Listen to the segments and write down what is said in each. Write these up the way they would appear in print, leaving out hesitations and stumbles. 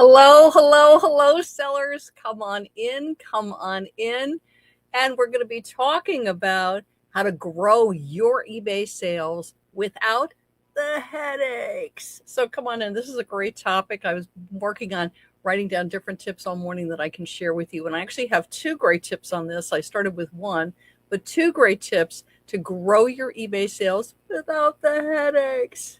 Hello, hello, hello, sellers. Come on in, come on in. And we're going to be talking about how to grow your eBay sales without the headaches. So come on in. This is a great topic. I was working on writing down different tips all morning that I can share with you. And I actually have two great tips on this. I started with one, but two great tips to grow your eBay sales without the headaches.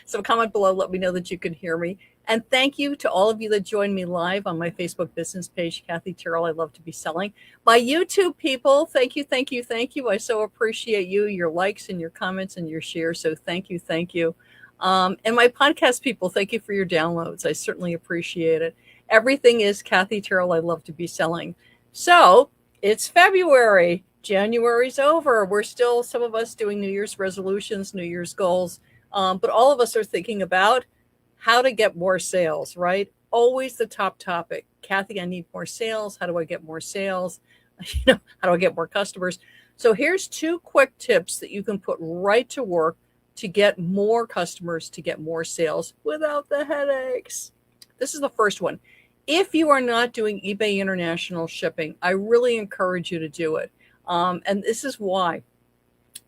So comment below, let me know that you can hear me. And thank you to all of you that joined me live on my Facebook business page, Kathy Terrill. I love to be selling. My YouTube people, thank you, thank you, thank you. I so appreciate you, your likes and your comments and your shares. So thank you, thank you. And my podcast people, thank you for your downloads. I certainly appreciate it. Everything is Kathy Terrill. I love to be selling. So it's February. January's over. We're still, some of us doing New Year's resolutions, New Year's goals. But all of us are thinking about how to get more sales, right? Always the top topic. Kathy, I need more sales. How do I get more sales? How do I get more customers? So here's two quick tips that you can put right to work to get more customers, to get more sales without the headaches. This is the first one. If you are not doing eBay international shipping, I really encourage you to do it. And this is why.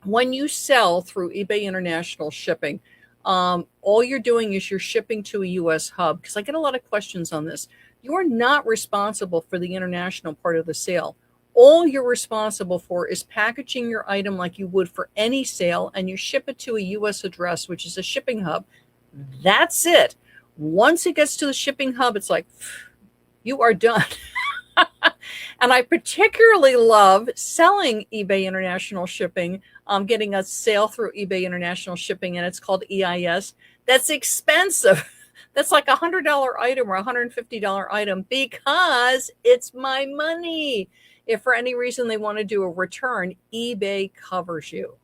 When you sell through eBay international shipping, all you're doing is you're shipping to a U.S. hub, because I get a lot of questions on this. You're not responsible for the international part of the sale. All you're responsible for is packaging your item like you would for any sale, and you ship it to a U.S. address, which is a shipping hub. That's it. Once it gets to the shipping hub, it's like, you are done. And I particularly love selling eBay international shipping. I'm getting a sale through eBay international shipping, and it's called EIS. That's expensive. That's like $100 item or $150 item because it's my money. If for any reason they want to do a return, eBay covers you.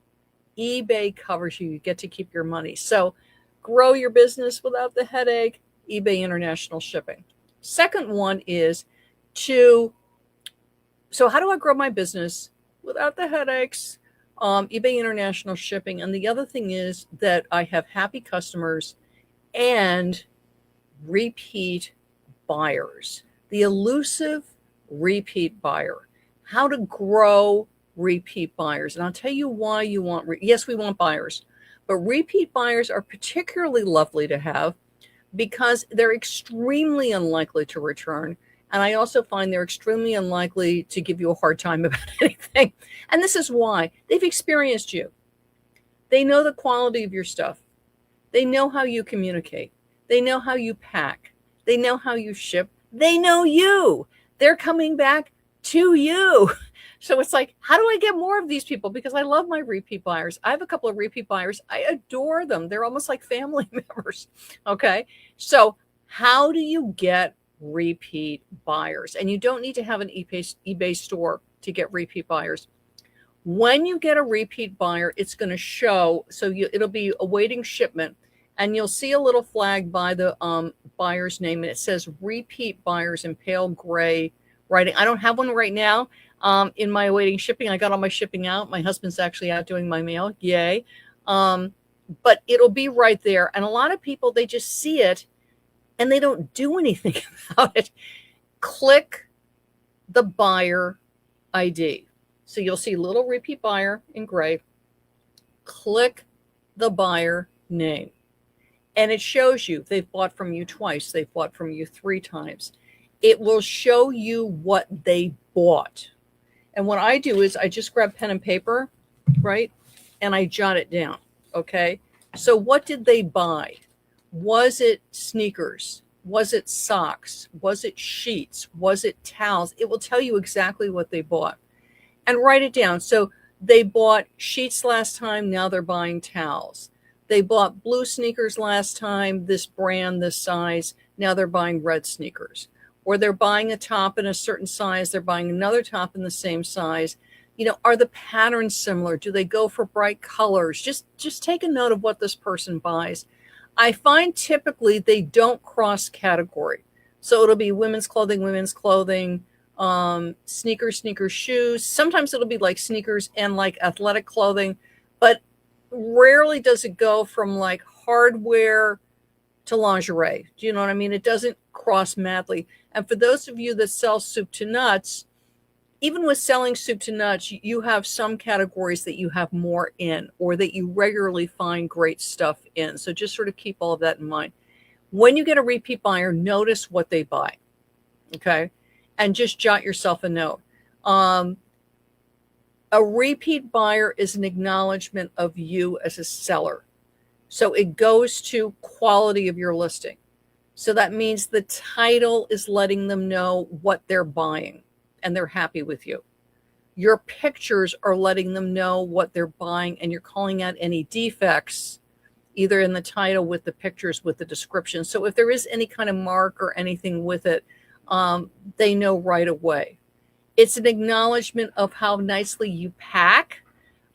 eBay covers you. You get to keep your money. So grow your business without the headache, eBay international shipping. Second one is so how do I grow my business without the headaches? eBay international shipping. And the other thing is that I have happy customers and repeat buyers. The elusive repeat buyer. How to grow repeat buyers. And I'll tell you why you want, yes, we want buyers, but repeat buyers are particularly lovely to have because they're extremely unlikely to return. And I also find they're extremely unlikely to give you a hard time about anything. And this is why. They've experienced you. They know the quality of your stuff. They know how you communicate. They know how you pack. They know how you ship. They know you. They're coming back to you. So it's like, how do I get more of these people? Because I love my repeat buyers. I have a couple of repeat buyers. I adore them. They're almost like family members. Okay. So how do you get repeat buyers? And you don't need to have an eBay store to get repeat buyers. When you get a repeat buyer, it's going to show, so it'll be awaiting shipment, and you'll see a little flag by the buyer's name, and it says repeat buyers in pale gray writing. I don't have one right now in my awaiting shipping. I got all my shipping out. My husband's actually out doing my mail. Yay. But it'll be right there. And a lot of people, they just see it and they don't do anything about it. Click the buyer ID. So you'll see little repeat buyer in gray. Click the buyer name. And it shows you they've bought from you twice. They've bought from you 3 times. It will show you what they bought. And what I do is I just grab pen and paper, right? And I jot it down, okay? So what did they buy? Was it sneakers? Was it socks? Was it sheets? Was it towels? It will tell you exactly what they bought. And write it down. So they bought sheets last time, now they're buying towels. They bought blue sneakers last time, this brand, this size, now they're buying red sneakers. Or they're buying a top in a certain size, they're buying another top in the same size. You know, are the patterns similar? Do they go for bright colors? Just take a note of what this person buys. I find typically they don't cross category. So it'll be women's clothing, sneakers, shoes. Sometimes it'll be like sneakers and like athletic clothing, but rarely does it go from like hardware to lingerie. Do you know what I mean? It doesn't cross madly. And for those of you that sell soup to nuts, even with selling soup to nuts, you have some categories that you have more in or that you regularly find great stuff in. So just sort of keep all of that in mind. When you get a repeat buyer, notice what they buy. Okay. And just jot yourself a note. A repeat buyer is an acknowledgement of you as a seller. So it goes to quality of your listing. So that means the title is letting them know what they're buying and they're happy with you. Your pictures are letting them know what they're buying and you're calling out any defects, either in the title with the pictures, with the description. So if there is any kind of mark or anything with it, they know right away. It's an acknowledgement of how nicely you pack.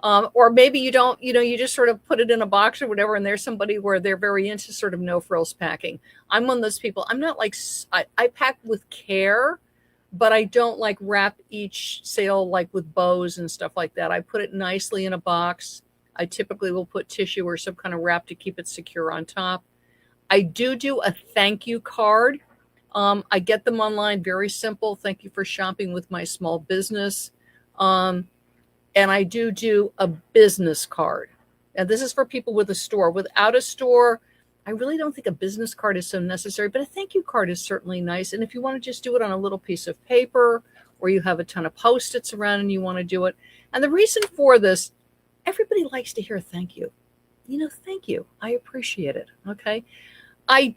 Or maybe you don't, you just sort of put it in a box or whatever, and there's somebody where they're very into sort of no frills packing. I'm one of those people. I'm not like, I pack with care, but I don't like wrap each sale like with bows and stuff like that. I put it nicely in a box. I typically will put tissue or some kind of wrap to keep it secure on top. I do a thank you card. I get them online, very simple. Thank you for shopping with my small business. And I do a business card. And this is for people with a store. Without a store, I really don't think a business card is so necessary, but a thank you card is certainly nice. And if you want to just do it on a little piece of paper, or you have a ton of Post-its around and you want to do it. And the reason for this, everybody likes to hear thank you. Thank you. I appreciate it. Okay. I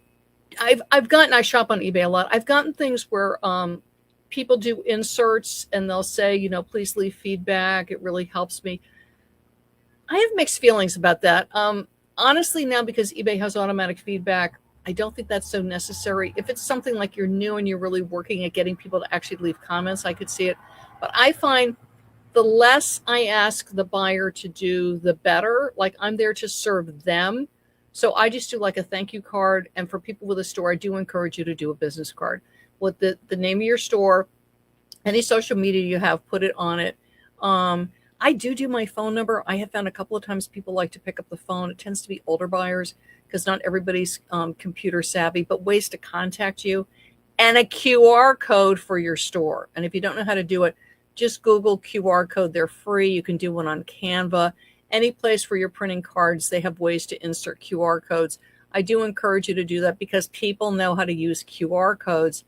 shop on eBay a lot. I've gotten things where people do inserts and they'll say, please leave feedback. It really helps me. I have mixed feelings about that. Honestly, now because eBay has automatic feedback, I don't think that's so necessary. If it's something like you're new and you're really working at getting people to actually leave comments, I could see it. But I find the less I ask the buyer to do, the better. Like, I'm there to serve them. So I just do like a thank you card. And for people with a store, I do encourage you to do a business card with the name of your store, any social media you have, put it on it. I do my phone number. I have found a couple of times people like to pick up the phone. It tends to be older buyers because not everybody's computer savvy, but ways to contact you, and a QR code for your store. And if you don't know how to do it, just Google QR code. They're free. You can do one on Canva. Any place where you're printing cards, they have ways to insert QR codes. I do encourage you to do that because people know how to use QR codes.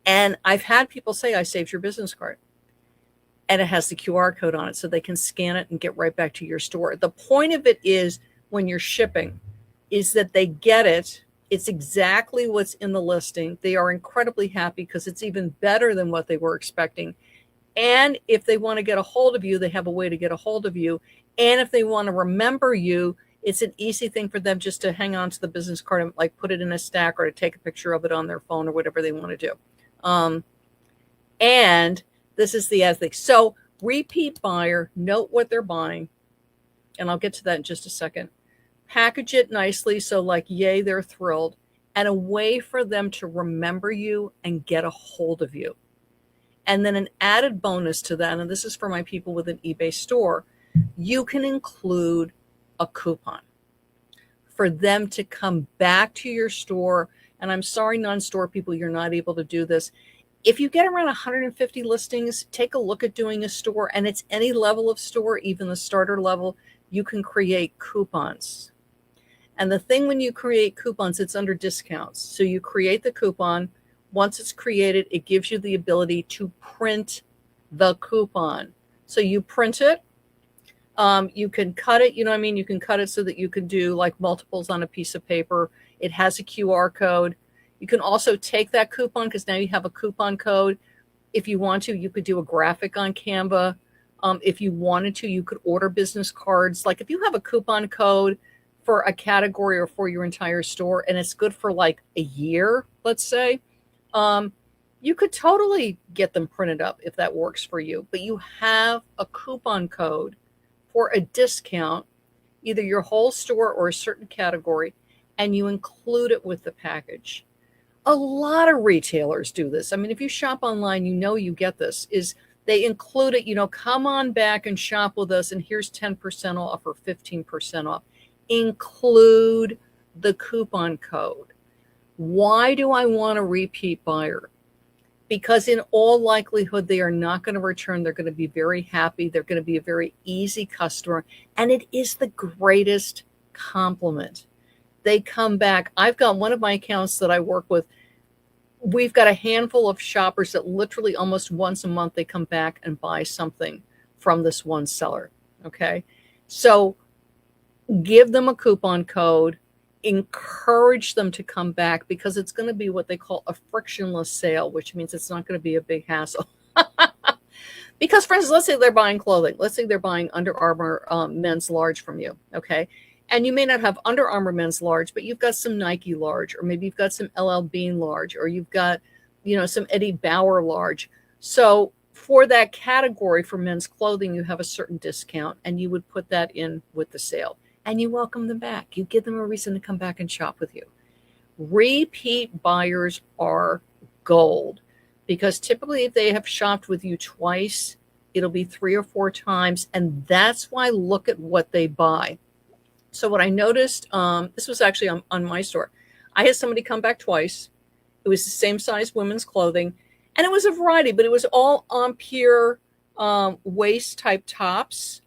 And I've had people say, I saved your business card. And it has the QR code on it so they can scan it and get right back to your store. The point of it is, when you're shipping, is that they get it. It's exactly what's in the listing. They are incredibly happy because it's even better than what they were expecting. And if they want to get a hold of you, they have a way to get a hold of you. And if they want to remember you, it's an easy thing for them just to hang on to the business card and like put it in a stack or to take a picture of it on their phone or whatever they want to do. And this is the ethic. So repeat buyer, note what they're buying. And I'll get to that in just a second. Package it nicely. So like, yay, they're thrilled. And a way for them to remember you and get a hold of you. And then an added bonus to that, and this is for my people with an eBay store, you can include a coupon for them to come back to your store. And I'm sorry, non-store people, you're not able to do this. If you get around 150 listings, take a look at doing a store, and it's any level of store, even the starter level, you can create coupons. And the thing when you create coupons, it's under discounts. So you create the coupon. Once it's created, it gives you the ability to print the coupon. So you print it. You can cut it, you know what I mean? You can cut it so that you can do like multiples on a piece of paper. It has a QR code. You can also take that coupon because now you have a coupon code. If you want to, you could do a graphic on Canva. If you wanted to, you could order business cards. Like if you have a coupon code for a category or for your entire store and it's good for like a year, let's say, you could totally get them printed up if that works for you. But you have a coupon code for a discount, either your whole store or a certain category, and you include it with the package. A lot of retailers do this. I mean, if you shop online, you get this, is they include it, come on back and shop with us, and here's 10% off or 15% off. Include the coupon code. Why do I want a repeat buyer? Because in all likelihood, they are not going to return. They're going to be very happy. They're going to be a very easy customer. And it is the greatest compliment. They come back. I've got one of my accounts that I work with. We've got a handful of shoppers that literally almost once a month they come back and buy something from this one seller. Okay. So give them a coupon code, encourage them to come back, because it's going to be what they call a frictionless sale, which means it's not going to be a big hassle. Because, for instance, let's say they're buying clothing. Let's say they're buying Under Armour men's large from you, okay? And you may not have Under Armour men's large, but you've got some Nike large, or maybe you've got some LL Bean large, or you've got, some Eddie Bauer large. So for that category for men's clothing, you have a certain discount, and you would put that in with the sale. And you welcome them back. You give them a reason to come back and shop with you. Repeat buyers are gold, because typically if they have shopped with you twice, it'll be 3 or 4 times. And that's why look at what they buy. So what I noticed, this was actually on my store. I had somebody come back twice. It was the same size women's clothing. And it was a variety, but it was all Empire waist type tops.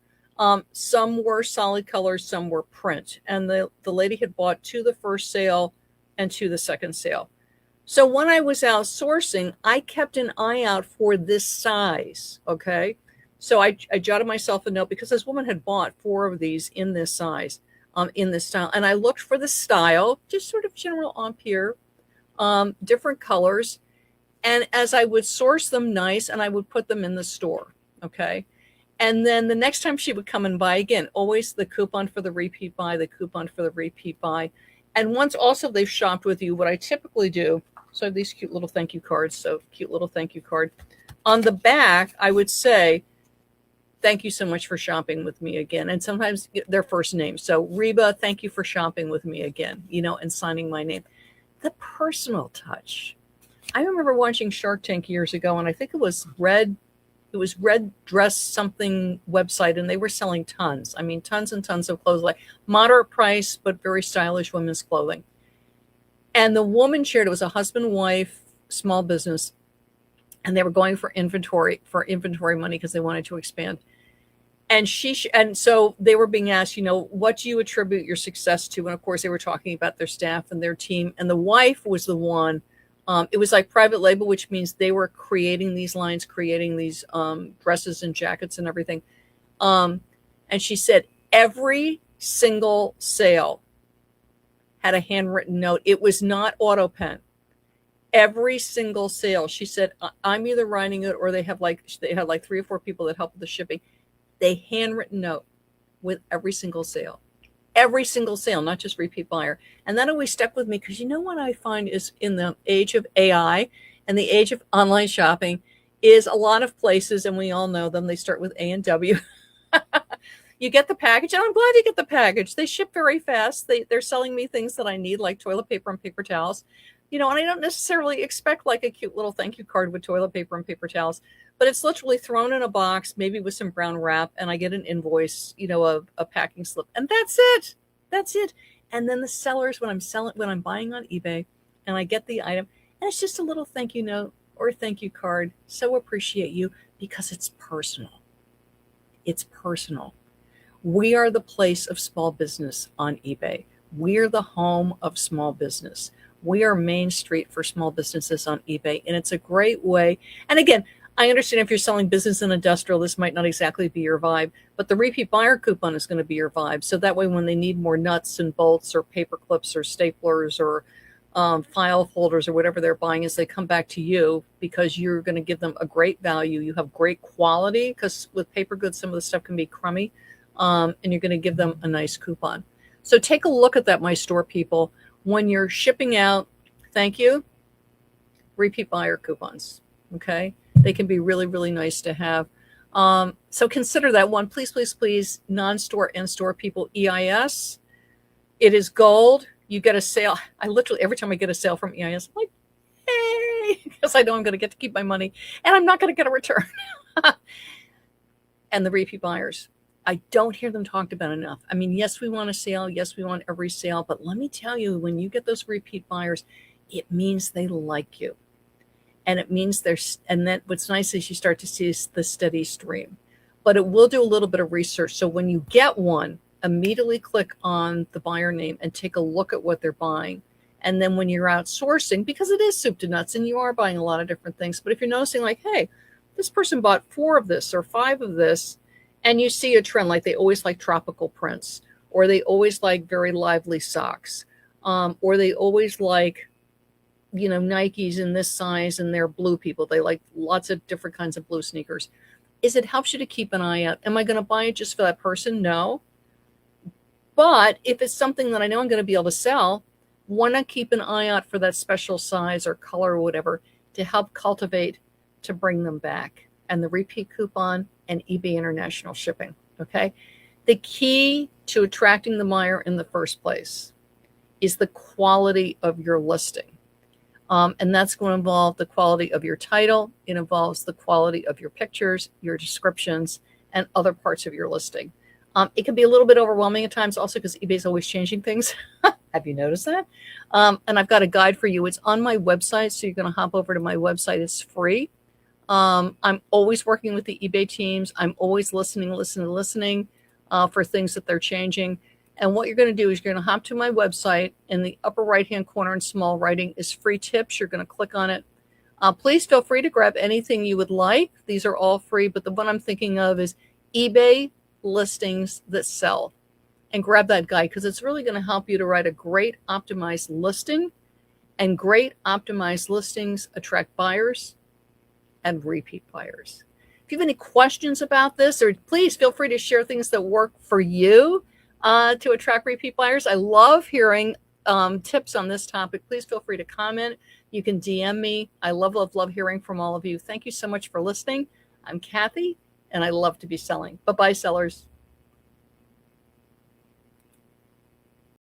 Some were solid colors, some were print. And the lady had bought 2 the first sale and 2 the second sale. So when I was out sourcing, I kept an eye out for this size, okay? So I jotted myself a note, because this woman had bought 4 of these in this size, in this style. And I looked for the style, just sort of general Empire, different colors. And as I would source them nice, and I would put them in the store, okay? And then the next time she would come and buy, again, always the coupon for the repeat buy, the coupon for the repeat buy. And once also they've shopped with you, what I typically do, so I have these cute little thank you cards. So cute little thank you card. On the back, I would say, thank you so much for shopping with me again. And sometimes their first name. So Reba, thank you for shopping with me again, and signing my name. The personal touch. I remember watching Shark Tank years ago, and I think it was Red Dress something website, and they were selling tons. I mean, tons and tons of clothes, like moderate price, but very stylish women's clothing. And the woman shared, it was a husband, wife, small business, and they were going for inventory money because they wanted to expand. And and so they were being asked, what do you attribute your success to? And of course, they were talking about their staff and their team. And the wife was the one. It was like private label, which means they were creating these lines, creating these dresses and jackets and everything. And she said every single sale had a handwritten note. It was not auto pen. Every single sale, she said, I'm either writing it, or they had like 3 or 4 people that helped with the shipping. They handwritten note with every single sale. Every single sale, not just repeat buyer. And that always stuck with me, because what I find is, in the age of AI and the age of online shopping, is a lot of places, and we all know them, they start with A and W. You get the package, and I'm glad you get the package. They ship very fast. They're selling me things that I need, like toilet paper and paper towels. And I don't necessarily expect like a cute little thank you card with toilet paper and paper towels, but it's literally thrown in a box, maybe with some brown wrap, and I get an invoice, a packing slip, and that's it. That's it. And then the sellers, when I'm buying on eBay, and I get the item, and it's just a little thank you note or thank you card. So appreciate you, because it's personal. It's personal. We are the place of small business on eBay. We are the home of small business. We are Main Street for small businesses on eBay, and it's a great way. And again, I understand if you're selling business and industrial, this might not exactly be your vibe, but the repeat buyer coupon is going to be your vibe. So that way, when they need more nuts and bolts or paper clips or staplers or file folders or whatever they're buying, as they come back to you, because you're going to give them a great value. You have great quality, because with paper goods, some of the stuff can be crummy, and you're going to give them a nice coupon. So take a look at that, my store people. When you're shipping out, thank you, repeat buyer coupons, okay? They can be really, really nice to have. So consider that one. Please, please, please, non-store and store people, EIS. It is gold. You get a sale. I literally, every time I get a sale from EIS, I'm like, hey, because I know I'm going to get to keep my money, and I'm not going to get a return. And the repeat buyers, I don't hear them talked about enough. I mean, yes, we want a sale. Yes, we want every sale. But let me tell you, when you get those repeat buyers, it means they like you. And it means there's, and then what's nice is you start to see the steady stream. But it will do a little bit of research. So when you get one, immediately click on the buyer name and take a look at what they're buying. And then when you're outsourcing, because it is soup to nuts and you are buying a lot of different things, but if you're noticing like, hey, this person bought 4 of this or 5 of this, and you see a trend, like they always like tropical prints, or they always like very lively socks, or they always like, Nikes in this size, and they're blue people. They like lots of different kinds of blue sneakers. It helps you to keep an eye out. Am I going to buy it just for that person? No. But if it's something that I know I'm going to be able to sell, why not keep an eye out for that special size or color or whatever to help cultivate to bring them back? And the repeat coupon and eBay international shipping. Okay. The key to attracting the buyer in the first place is the quality of your listing. And that's going to involve the quality of your title. It involves the quality of your pictures, your descriptions, and other parts of your listing. It can be a little bit overwhelming at times also because eBay is always changing things. Have you noticed that? And I've got a guide for you. It's on my website, so you're going to hop over to my website. It's free. I'm always working with the eBay teams. I'm always listening for things that they're changing. And what you're going to do is you're going to hop to my website. In the upper right-hand corner in small writing is free tips. You're going to click on it. Please feel free to grab anything you would like. These are all free, but the one I'm thinking of is eBay listings that sell. And grab that guide because it's really going to help you to write a great optimized listing. And great optimized listings attract buyers and repeat buyers. If you have any questions about this, or please feel free to share things that work for you to attract repeat buyers. I love hearing tips on this topic. Please feel free to comment. You can DM me. I love hearing from all of you. Thank you so much for listening. I'm Kathy, and I love to be selling. Bye-bye, sellers.